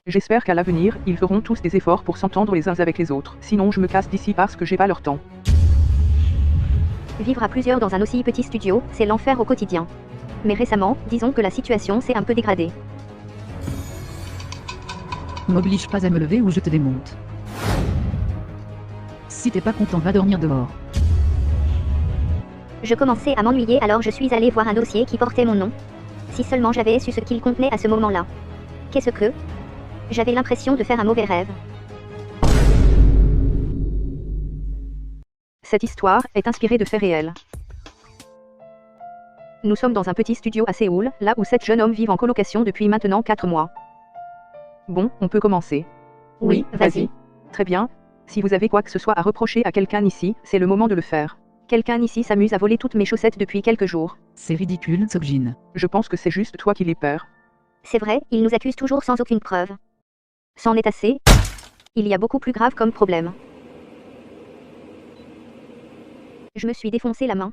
J'espère qu'à l'avenir, ils feront tous des efforts pour s'entendre les uns avec les autres. Sinon je me casse d'ici parce que j'ai pas leur temps. Vivre à plusieurs dans un aussi petit studio, c'est l'enfer au quotidien. Mais récemment, disons que la situation s'est un peu dégradée. M'oblige pas à me lever ou je te démonte. Si t'es pas content, va dormir dehors. Je commençais à m'ennuyer, alors je suis allée voir un dossier qui portait mon nom. Si seulement j'avais su ce qu'il contenait à ce moment-là. Qu'est-ce que... J'avais l'impression de faire un mauvais rêve. Cette histoire est inspirée de faits réels. Nous sommes dans un petit studio à Séoul, là où 7 jeunes hommes vivent en colocation depuis maintenant 4 mois. Bon, on peut commencer. Oui, vas-y. Très bien. Si vous avez quoi que ce soit à reprocher à quelqu'un ici, c'est le moment de le faire. Quelqu'un ici s'amuse à voler toutes mes chaussettes depuis quelques jours. C'est ridicule, Sokjin. Je pense que c'est juste toi qui les perds. C'est vrai, ils nous accusent toujours sans aucune preuve. C'en est assez. Il y a beaucoup plus grave comme problème. Je me suis défoncé la main.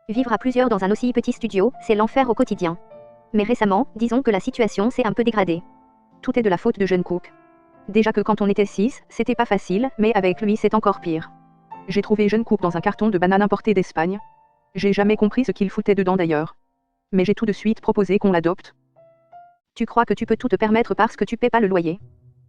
Vivre à plusieurs dans un aussi petit studio, c'est l'enfer au quotidien. Mais récemment, disons que la situation s'est un peu dégradée. Tout est de la faute de Jungkook. Déjà que quand on était 6, c'était pas facile, mais avec lui c'est encore pire. J'ai trouvé Jungkook dans un carton de bananes importé d'Espagne. J'ai jamais compris ce qu'il foutait dedans d'ailleurs. Mais j'ai tout de suite proposé qu'on l'adopte. Tu crois que tu peux tout te permettre parce que tu paies pas le loyer?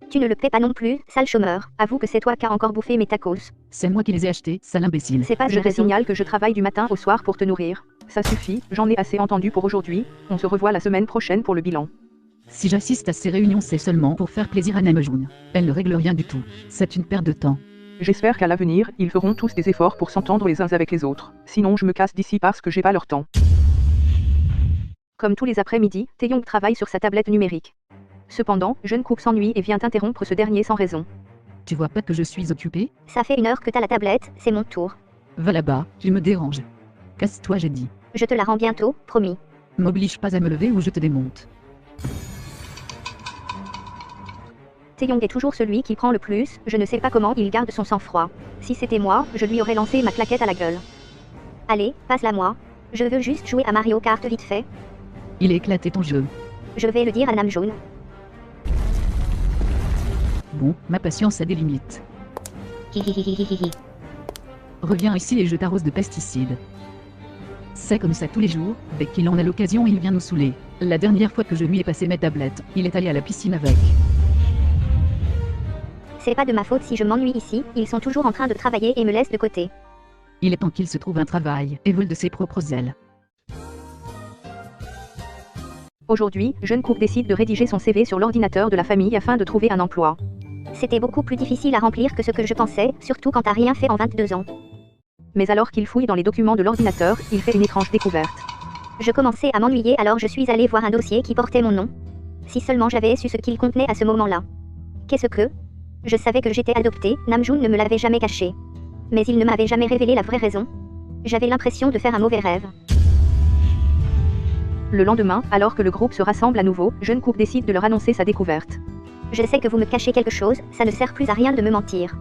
Tu ne le paies pas non plus, sale chômeur. Avoue que c'est toi qui as encore bouffé mes tacos. C'est moi qui les ai achetés, sale imbécile. C'est pas Je une te raison. signale que je travaille du matin au soir pour te nourrir. Ça suffit, j'en ai assez entendu pour aujourd'hui. On se revoit la semaine prochaine pour le bilan. Si j'assiste à ces réunions, c'est seulement pour faire plaisir à Namjoon. Elle ne règle rien du tout. C'est une perte de temps. J'espère qu'à l'avenir, ils feront tous des efforts pour s'entendre les uns avec les autres. Sinon je me casse d'ici parce que j'ai pas leur temps. Comme tous les après-midi, Taeyong travaille sur sa tablette numérique. Cependant, Jungkook s'ennuie et vient interrompre ce dernier sans raison. Tu vois pas que je suis occupé? Ça fait 1 heure que t'as la tablette, c'est mon tour. Va là-bas, tu me déranges. Casse-toi, j'ai dit. Je te la rends bientôt, promis. M'oblige pas à me lever ou je te démonte. Taeyong est toujours celui qui prend le plus, je ne sais pas comment il garde son sang-froid. Si c'était moi, je lui aurais lancé ma claquette à la gueule. Allez, passe-la moi. Je veux juste jouer à Mario Kart vite fait. Il a éclaté ton jeu. Je vais le dire à Namjoon. Bon, ma patience a des limites. Hihihihihihi. Reviens ici et je t'arrose de pesticides. C'est comme ça tous les jours, dès qu'il en a l'occasion il vient nous saouler. La dernière fois que je lui ai passé mes tablettes, il est allé à la piscine avec. C'est pas de ma faute si je m'ennuie ici, ils sont toujours en train de travailler et me laissent de côté. Il est temps qu'il se trouve un travail, et vole de ses propres ailes. Aujourd'hui, Jungkook décide de rédiger son CV sur l'ordinateur de la famille afin de trouver un emploi. C'était beaucoup plus difficile à remplir que ce que je pensais, surtout quand t'as rien fait en 22 ans. Mais alors qu'il fouille dans les documents de l'ordinateur, il fait une étrange découverte. Je commençais à m'ennuyer, alors je suis allée voir un dossier qui portait mon nom. Si seulement j'avais su ce qu'il contenait à ce moment-là. Qu'est-ce que... Je savais que j'étais adoptée, Namjoon ne me l'avait jamais caché. Mais il ne m'avait jamais révélé la vraie raison. J'avais l'impression de faire un mauvais rêve. Le lendemain, alors que le groupe se rassemble à nouveau, Jungkook décide de leur annoncer sa découverte. Je sais que vous me cachez quelque chose, ça ne sert plus à rien de me mentir.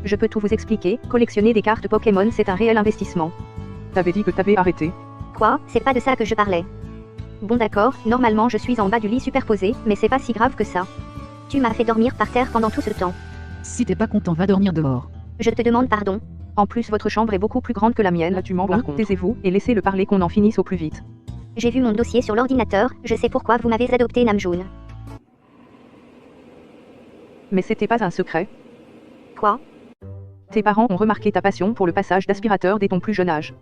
Je peux tout vous expliquer, collectionner des cartes Pokémon c'est un réel investissement. T'avais dit que t'avais arrêté. Quoi? C'est pas de ça que je parlais. Bon d'accord, normalement je suis en bas du lit superposé, mais c'est pas si grave que ça. Tu m'as fait dormir par terre pendant tout ce temps. Si t'es pas content, va dormir dehors. Je te demande pardon. En plus votre chambre est beaucoup plus grande que la mienne. Là tu mens Bon, par contre. taisez-vous, et laissez-le parler qu'on en finisse au plus vite. J'ai vu mon dossier sur l'ordinateur, je sais pourquoi vous m'avez adopté Namjoon. Mais c'était pas un secret. Quoi? Tes parents ont remarqué ta passion pour le passage d'aspirateur dès ton plus jeune âge.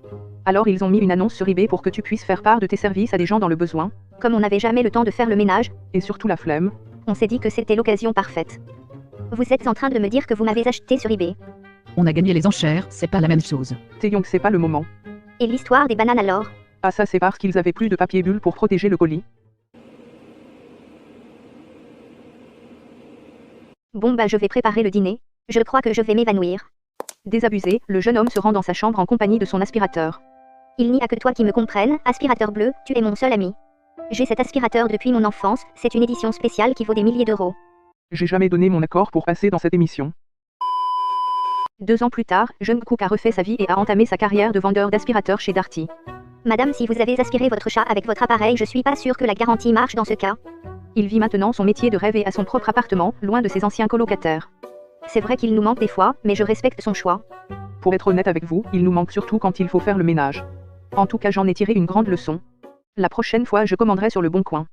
Alors ils ont mis une annonce sur eBay pour que tu puisses faire part de tes services à des gens dans le besoin. Comme on n'avait jamais le temps de faire le ménage, Et surtout la flemme. On s'est dit que c'était l'occasion parfaite. vous êtes en train de me dire que vous m'avez acheté sur eBay. On a gagné les enchères, c'est pas la même chose. Taeyong c'est pas le moment. Et l'histoire des bananes alors? Ah ça c'est parce qu'ils avaient plus de papier bulle pour protéger le colis. Bon bah je vais préparer le dîner. Je crois que je vais m'évanouir. Désabusé, le jeune homme se rend dans sa chambre en compagnie de son aspirateur. Il n'y a que toi qui me comprenne, aspirateur bleu, tu es mon seul ami. J'ai cet aspirateur depuis mon enfance, c'est une édition spéciale qui vaut des milliers d'euros. J'ai jamais donné mon accord pour passer dans cette émission. 2 ans plus tard, Jungkook a refait sa vie et a entamé sa carrière de vendeur d'aspirateurs chez Darty. Madame, si vous avez aspiré votre chat avec votre appareil, je suis pas sûre que la garantie marche dans ce cas. Il vit maintenant son métier de rêve et a son propre appartement, loin de ses anciens colocataires. C'est vrai qu'il nous manque des fois, mais je respecte son choix. Pour être honnête avec vous, il nous manque surtout quand il faut faire le ménage. En tout cas, j'en ai tiré une grande leçon. La prochaine fois, je commanderai sur le Bon Coin.